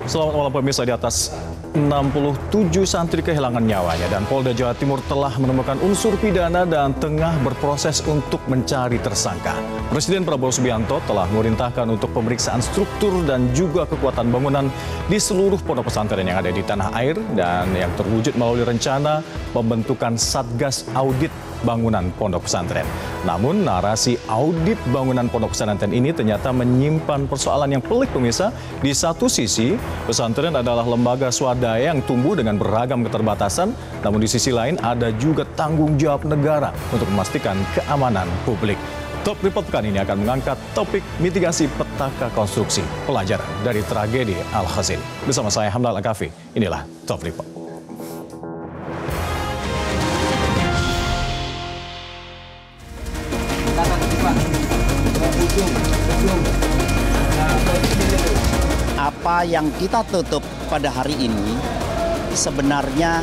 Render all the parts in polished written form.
Selamat malam pemirsa. Di atas 67 santri kehilangan nyawanya dan Polda Jawa Timur telah menemukan unsur pidana dan tengah berproses untuk mencari tersangka. Presiden Prabowo Subianto telah memerintahkan untuk pemeriksaan struktur dan juga kekuatan bangunan di seluruh pondok pesantren yang ada di tanah air dan yang terwujud melalui rencana pembentukan Satgas Audit Bangunan Pondok Pesantren. Namun narasi audit bangunan pondok pesantren ini ternyata menyimpan persoalan yang pelik pemirsa. Di satu sisi, pesantren adalah lembaga swadaya yang tumbuh dengan beragam keterbatasan, namun di sisi lain ada juga tanggung jawab negara untuk memastikan keamanan publik. Top Report pekan ini akan mengangkat topik mitigasi petaka konstruksi pelajaran dari tragedi Al-Khazini. Bersama saya Hamdal Akafi, inilah Top Report. Apa yang kita tutup pada hari ini sebenarnya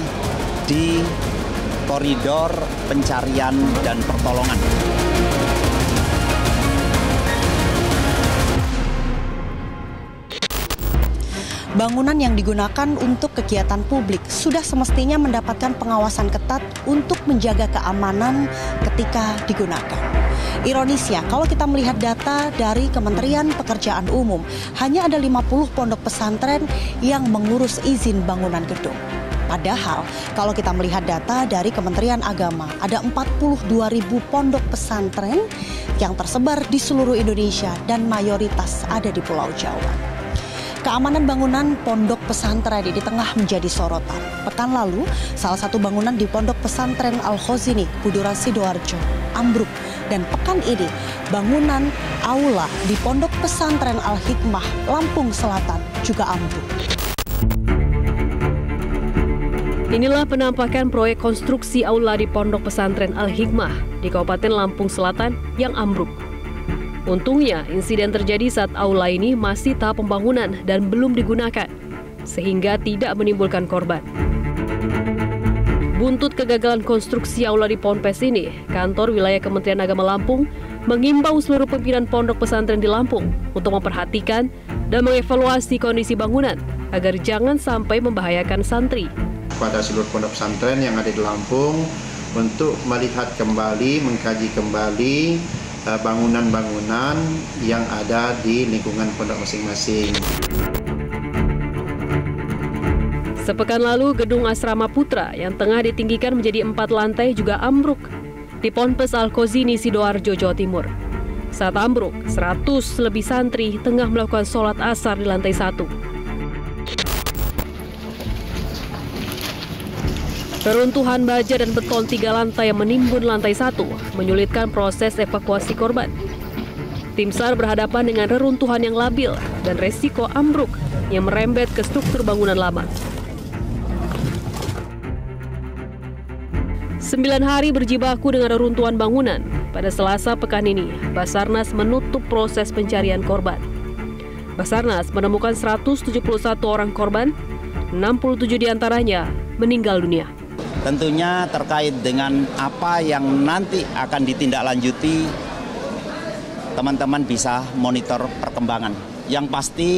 di koridor pencarian dan pertolongan. Bangunan yang digunakan untuk kegiatan publik sudah semestinya mendapatkan pengawasan ketat untuk menjaga keamanan ketika digunakan. Ironisnya, kalau kita melihat data dari Kementerian Pekerjaan Umum, hanya ada 50 pondok pesantren yang mengurus izin bangunan gedung. Padahal, kalau kita melihat data dari Kementerian Agama, ada 42.000 pondok pesantren yang tersebar di seluruh Indonesia dan mayoritas ada di Pulau Jawa. Keamanan bangunan pondok pesantren ini tengah menjadi sorotan. Pekan lalu, salah satu bangunan di pondok pesantren Al-Khazini, Buduran Sidoarjo, ambruk. Dan pekan ini, bangunan aula di pondok pesantren Al-Hikmah, Lampung Selatan juga ambruk. Inilah penampakan proyek konstruksi aula di pondok pesantren Al-Hikmah di Kabupaten Lampung Selatan yang ambruk. Untungnya, insiden terjadi saat aula ini masih tahap pembangunan dan belum digunakan, sehingga tidak menimbulkan korban. Buntut kegagalan konstruksi aula di Ponpes ini, kantor wilayah Kementerian Agama Lampung mengimbau seluruh pimpinan pondok pesantren di Lampung untuk memperhatikan dan mengevaluasi kondisi bangunan agar jangan sampai membahayakan santri. Pada seluruh pondok pesantren yang ada di Lampung untuk melihat kembali, mengkaji kembali bangunan-bangunan yang ada di lingkungan pondok masing-masing. Sepekan lalu, gedung Asrama Putra yang tengah ditinggikan menjadi 4 lantai juga ambruk di Ponpes Al-Khazini, Sidoarjo, Jawa Timur. Saat ambruk, 100 lebih santri tengah melakukan sholat asar di lantai 1. Reruntuhan baja dan beton 3 lantai yang menimbun lantai 1 menyulitkan proses evakuasi korban. Tim SAR berhadapan dengan reruntuhan yang labil dan resiko ambruk yang merembet ke struktur bangunan lama. 9 hari berjibaku dengan reruntuhan bangunan, pada Selasa pekan ini, Basarnas menutup proses pencarian korban. Basarnas menemukan 171 orang korban, 67 diantaranya meninggal dunia. Tentunya terkait dengan apa yang nanti akan ditindaklanjuti, teman-teman bisa monitor perkembangan. Yang pasti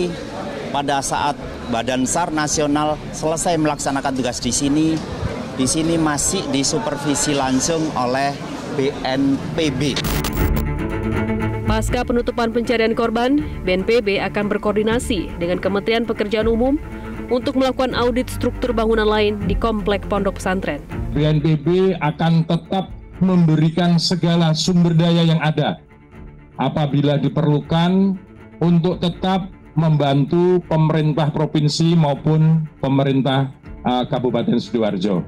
pada saat Badan SAR Nasional selesai melaksanakan tugas di sini masih disupervisi langsung oleh BNPB. Pasca penutupan pencarian korban, BNPB akan berkoordinasi dengan Kementerian Pekerjaan Umum untuk melakukan audit struktur bangunan lain di komplek pondok pesantren. BNPB akan tetap memberikan segala sumber daya yang ada apabila diperlukan untuk tetap membantu pemerintah provinsi maupun pemerintah Kabupaten Sidoarjo.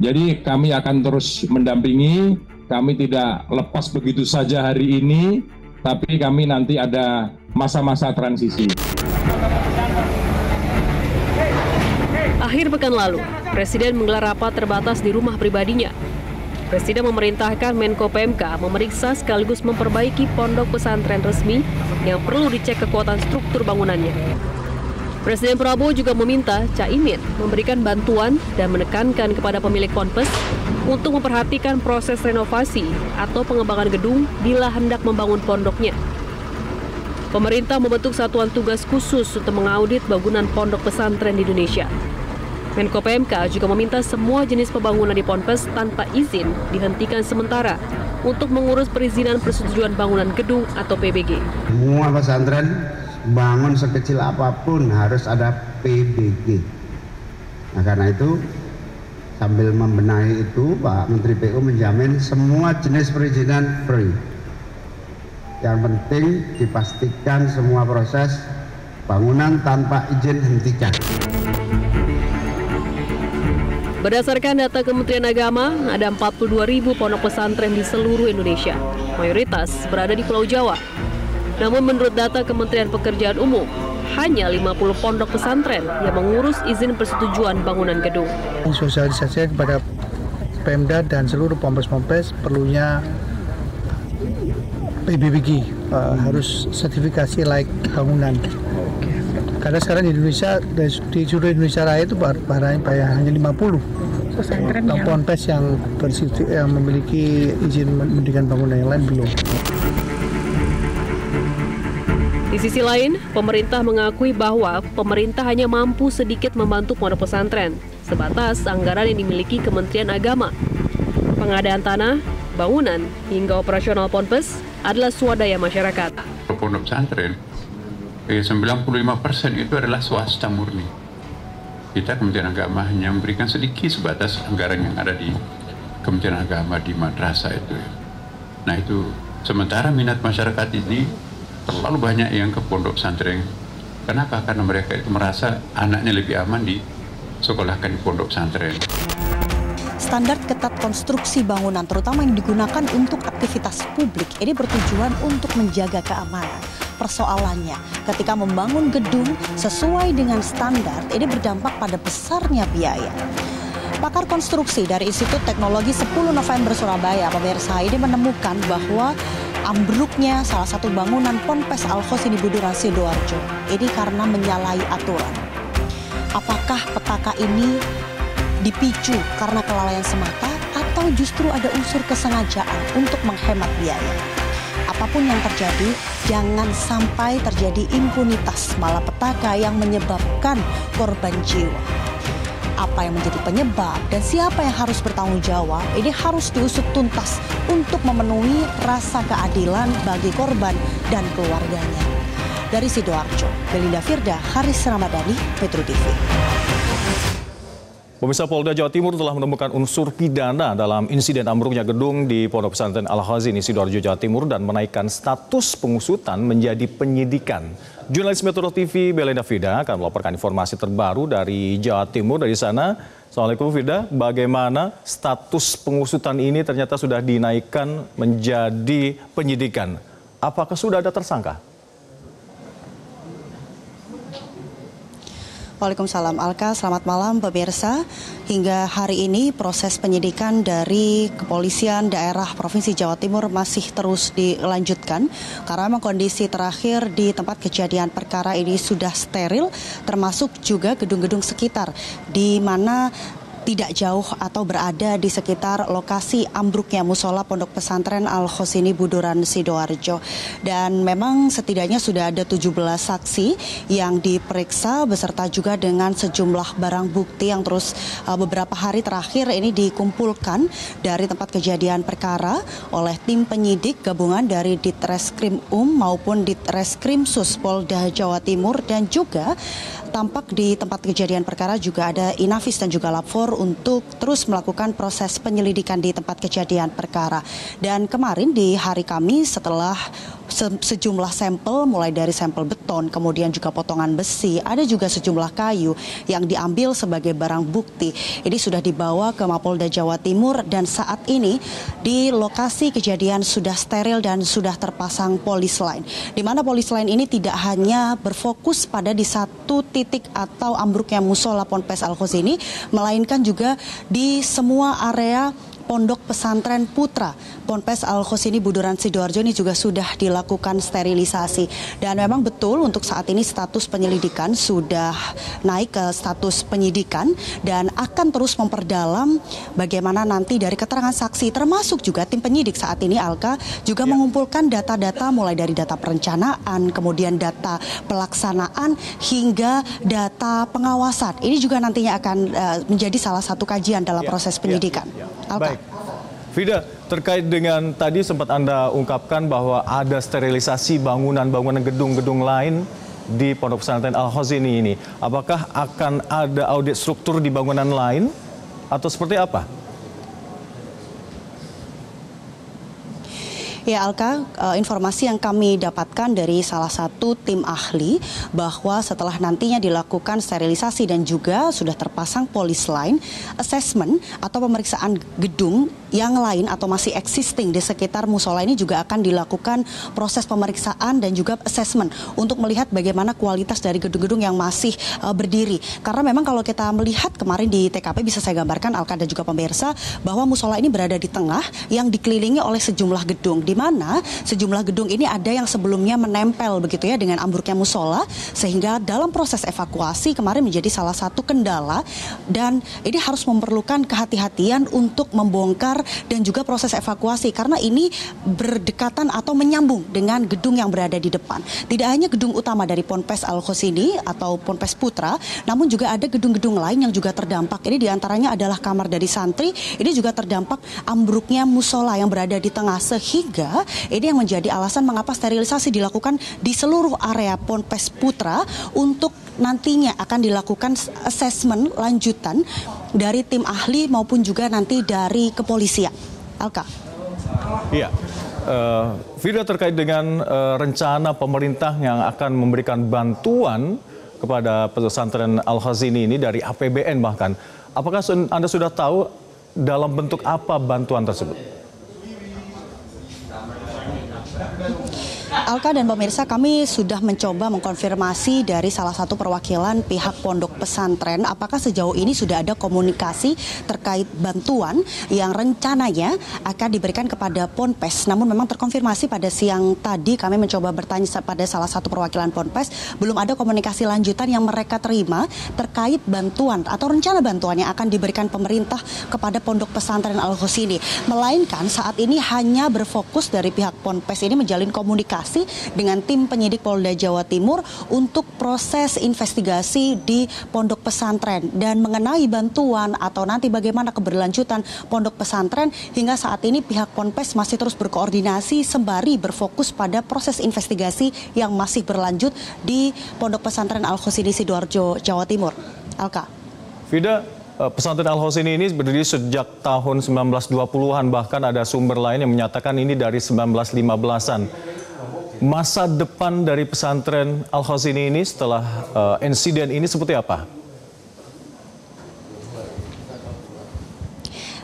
Jadi kami akan terus mendampingi, kami tidak lepas begitu saja hari ini, tapi kami nanti ada masa-masa transisi. Akhir pekan lalu, Presiden menggelar rapat terbatas di rumah pribadinya. Presiden memerintahkan Menko PMK memeriksa sekaligus memperbaiki pondok pesantren resmi yang perlu dicek kekuatan struktur bangunannya. Presiden Prabowo juga meminta Caimin memberikan bantuan dan menekankan kepada pemilik ponpes untuk memperhatikan proses renovasi atau pengembangan gedung bila hendak membangun pondoknya. Pemerintah membentuk satuan tugas khusus untuk mengaudit bangunan pondok pesantren di Indonesia. Menko PMK juga meminta semua jenis pembangunan di Ponpes tanpa izin dihentikan sementara untuk mengurus perizinan persetujuan bangunan gedung atau PBG. Semua pesantren bangun sekecil apapun harus ada PBG. Nah, karena itu sambil membenahi itu, Pak Menteri PU menjamin semua jenis perizinan free. Yang penting dipastikan semua proses bangunan tanpa izin hentikan. Berdasarkan data Kementerian Agama, ada 42.000 pondok pesantren di seluruh Indonesia. Mayoritas berada di Pulau Jawa. Namun menurut data Kementerian Pekerjaan Umum, hanya 50 pondok pesantren yang mengurus izin persetujuan bangunan gedung. Sosialisasi kepada Pemda dan seluruh Ponpes-Ponpes perlunya PBBG, harus sertifikasi layak bangunan. Karena sekarang di Indonesia, di seluruh Indonesia Raya itu hanya 50 Ponpes yang memiliki izin mendirikan bangunan, yang lain belum. Di sisi lain, pemerintah mengakui bahwa pemerintah hanya mampu sedikit membantu pondok pesantren, sebatas anggaran yang dimiliki Kementerian Agama. Pengadaan tanah, bangunan, hingga operasional Ponpes adalah swadaya masyarakat. Pondok pesantren, 95% itu adalah swasta murni. Kita Kementerian Agama hanya memberikan sedikit sebatas anggaran yang ada di Kementerian Agama di madrasah itu. Nah itu, sementara minat masyarakat ini terlalu banyak yang ke pondok pesantren. Kenapa? Karena mereka itu merasa anaknya lebih aman disekolahkan di pondok pesantren. Standar ketat konstruksi bangunan terutama yang digunakan untuk aktivitas publik ini bertujuan untuk menjaga keamanan. Persoalannya, ketika membangun gedung sesuai dengan standar, ini berdampak pada besarnya biaya. Pakar konstruksi dari Institut Teknologi 10 November Surabaya, pemirsa, ini menemukan bahwa ambruknya salah satu bangunan Ponpes Al-Khosini Buduran Sidoarjo ini karena menyalahi aturan. Apakah petaka ini dipicu karena kelalaian semata atau justru ada unsur kesengajaan untuk menghemat biaya? Apapun yang terjadi, jangan sampai terjadi impunitas malapetaka yang menyebabkan korban jiwa. Apa yang menjadi penyebab dan siapa yang harus bertanggung jawab, ini harus diusut tuntas untuk memenuhi rasa keadilan bagi korban dan keluarganya. Dari Sidoarjo, Belinda Firda, Haris Ramadhani, Metro TV. Pemirsa, Polda Jawa Timur telah menemukan unsur pidana dalam insiden ambruknya gedung di Pondok Pesantren Al-Khosini Sidoarjo, Jawa Timur dan menaikkan status pengusutan menjadi penyidikan. Jurnalis Metro TV Belinda Firda akan melaporkan informasi terbaru dari Jawa Timur. Dari sana, Assalamualaikum Firda, bagaimana status pengusutan ini ternyata sudah dinaikkan menjadi penyidikan? Apakah sudah ada tersangka? Waalaikumsalam Alka, selamat malam pemirsa. Hingga hari ini proses penyidikan dari Kepolisian Daerah Provinsi Jawa Timur masih terus dilanjutkan. Karena memang kondisi terakhir di tempat kejadian perkara ini sudah steril, termasuk juga gedung-gedung sekitar di mana tidak jauh atau berada di sekitar lokasi ambruknya musola Pondok Pesantren Al-Khosini Buduran Sidoarjo. Dan memang setidaknya sudah ada 17 saksi yang diperiksa beserta juga dengan sejumlah barang bukti yang terus beberapa hari terakhir ini dikumpulkan dari tempat kejadian perkara oleh tim penyidik gabungan dari Ditreskrim maupun Ditreskrimsus Polda Jawa Timur, dan juga tampak di tempat kejadian perkara juga ada Inafis dan juga Lapfor untuk terus melakukan proses penyelidikan di tempat kejadian perkara. Dan kemarin di hari Kamis setelah sejumlah sampel mulai dari sampel beton, kemudian juga potongan besi, ada juga sejumlah kayu yang diambil sebagai barang bukti. Ini sudah dibawa ke Mapolda Jawa Timur dan saat ini di lokasi kejadian sudah steril dan sudah terpasang polis line. Di mana polis line ini tidak hanya berfokus pada di satu titik atau ambruknya musola Ponpes Al-Khosini, melainkan juga di semua area Pondok Pesantren Putra Ponpes Al-Khosini Buduran Sidoarjo ini juga sudah dilakukan sterilisasi. Dan memang betul untuk saat ini status penyelidikan sudah naik ke status penyidikan dan akan terus memperdalam bagaimana nanti dari keterangan saksi, termasuk juga tim penyidik saat ini Alka juga mengumpulkan data-data mulai dari data perencanaan, kemudian data pelaksanaan hingga data pengawasan. Ini juga nantinya akan menjadi salah satu kajian dalam proses penyidikan. Alka. Baik. Vida, terkait dengan tadi sempat Anda ungkapkan bahwa ada sterilisasi bangunan-bangunan gedung-gedung lain di Pondok Pesantren Al-Khosini ini. Apakah akan ada audit struktur di bangunan lain atau seperti apa? Ya Alka, informasi yang kami dapatkan dari salah satu tim ahli bahwa setelah nantinya dilakukan sterilisasi dan juga sudah terpasang polis line, assessment atau pemeriksaan gedung yang lain atau masih existing di sekitar musola ini juga akan dilakukan proses pemeriksaan dan juga assessment untuk melihat bagaimana kualitas dari gedung-gedung yang masih berdiri. Karena memang kalau kita melihat kemarin di TKP bisa saya gambarkan Alka dan juga pemirsa bahwa musola ini berada di tengah yang dikelilingi oleh sejumlah gedung, di mana sejumlah gedung ini ada yang sebelumnya menempel begitu ya dengan ambruknya musola, sehingga dalam proses evakuasi kemarin menjadi salah satu kendala dan ini harus memerlukan kehati-hatian untuk membongkar dan juga proses evakuasi karena ini berdekatan atau menyambung dengan gedung yang berada di depan. Tidak hanya gedung utama dari Ponpes Al-Khosini atau Ponpes Putra, namun juga ada gedung-gedung lain yang juga terdampak. Ini diantaranya adalah kamar dari santri, ini juga terdampak ambruknya musola yang berada di tengah, sehingga ini yang menjadi alasan mengapa sterilisasi dilakukan di seluruh area Ponpes Putra untuk nantinya akan dilakukan asesmen lanjutan dari tim ahli maupun juga nanti dari kepolisian. Alka. Iya. Vida, terkait dengan rencana pemerintah yang akan memberikan bantuan kepada pesantren Al-Khosini ini dari APBN bahkan. Apakah Anda sudah tahu dalam bentuk apa bantuan tersebut? Alka dan pemirsa, kami sudah mencoba mengkonfirmasi dari salah satu perwakilan pihak pondok pesantren apakah sejauh ini sudah ada komunikasi terkait bantuan yang rencananya akan diberikan kepada Ponpes. Namun memang terkonfirmasi pada siang tadi kami mencoba bertanya pada salah satu perwakilan Ponpes, belum ada komunikasi lanjutan yang mereka terima terkait bantuan atau rencana bantuan yang akan diberikan pemerintah kepada Pondok Pesantren Al-Khosini. Melainkan saat ini hanya berfokus dari pihak Ponpes ini menjalin komunikasi dengan tim penyidik Polda Jawa Timur untuk proses investigasi di pondok pesantren dan mengenai bantuan atau nanti bagaimana keberlanjutan pondok pesantren. Hingga saat ini pihak Ponpes masih terus berkoordinasi sembari berfokus pada proses investigasi yang masih berlanjut di Pondok Pesantren Al-Khosini Sidoarjo, Jawa Timur. Alka. Vida, pesantren Al-Khosini ini berdiri sejak tahun 1920-an, bahkan ada sumber lain yang menyatakan ini dari 1915-an. Masa depan dari pesantren Al-Khosini ini setelah insiden ini seperti apa?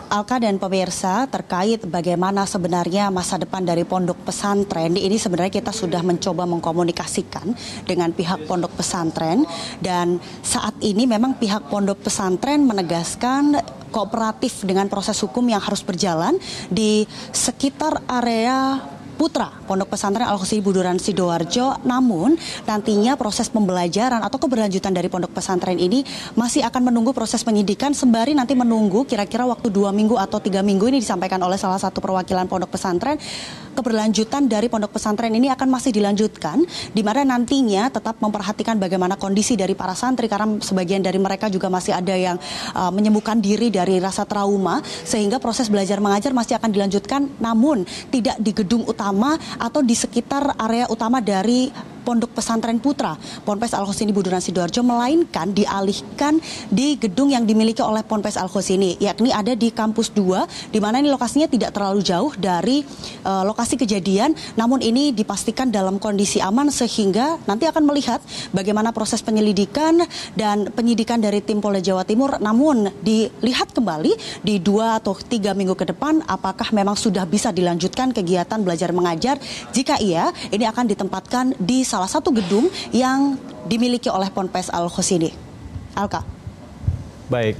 Alka dan pemirsa, terkait bagaimana sebenarnya masa depan dari pondok pesantren ini sebenarnya kita sudah mencoba mengkomunikasikan dengan pihak pondok pesantren dan saat ini memang pihak pondok pesantren menegaskan kooperatif dengan proses hukum yang harus berjalan di sekitar area Putra Pondok Pesantren Al-Khosini Buduran Sidoarjo. Namun nantinya proses pembelajaran atau keberlanjutan dari pondok pesantren ini masih akan menunggu proses penyidikan sembari nanti menunggu kira-kira waktu 2 minggu atau 3 minggu ini disampaikan oleh salah satu perwakilan pondok pesantren. Keberlanjutan dari pondok pesantren ini akan masih dilanjutkan, di mana nantinya tetap memperhatikan bagaimana kondisi dari para santri karena sebagian dari mereka juga masih ada yang menyembuhkan diri dari rasa trauma, sehingga proses belajar mengajar masih akan dilanjutkan, namun tidak di gedung utama atau di sekitar area utama dari Pondok Pesantren Putra Ponpes Al-Khosini Buduran Sidoarjo, melainkan dialihkan di gedung yang dimiliki oleh Ponpes Al-Khosini, yakni ada di kampus 2, di mana ini lokasinya tidak terlalu jauh dari lokasi kejadian, namun ini dipastikan dalam kondisi aman sehingga nanti akan melihat bagaimana proses penyelidikan dan penyidikan dari tim Polda Jawa Timur, namun dilihat kembali di 2 atau 3 minggu ke depan apakah memang sudah bisa dilanjutkan kegiatan belajar mengajar. Jika iya, ini akan ditempatkan di salah satu gedung yang dimiliki oleh Ponpes Al-Khosini. Alka. Baik.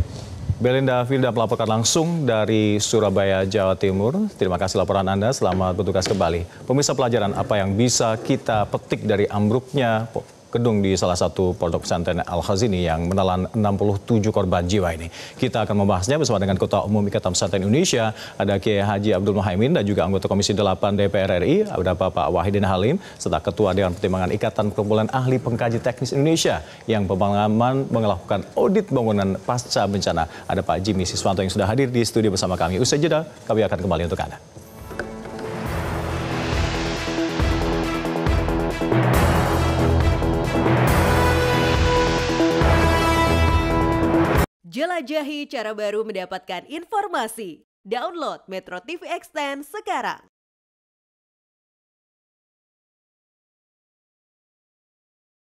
Belinda Filda melaporkan langsung dari Surabaya, Jawa Timur. Terima kasih laporan Anda, selamat bertugas kembali. Pemirsa, pelajaran apa yang bisa kita petik dari ambruknya gedung di salah satu pondok pesantren Al-Khazini yang menelan 67 korban jiwa ini. Kita akan membahasnya bersama dengan Ketua Umum Ikatan Pesantren Indonesia, ada Kiai Haji Abdul Muhaimin, dan juga anggota Komisi 8 DPR RI, ada Bapak Wahidin Halim, serta Ketua Dewan Pertimbangan Ikatan Perkumpulan Ahli Pengkaji Teknis Indonesia yang berpengalaman melakukan audit bangunan pasca bencana. Ada Pak Jimmy Siswanto yang sudah hadir di studio bersama kami. Usai jeda, kami akan kembali untuk Anda. Jelajahi cara baru mendapatkan informasi. Download Metro TV Extend sekarang.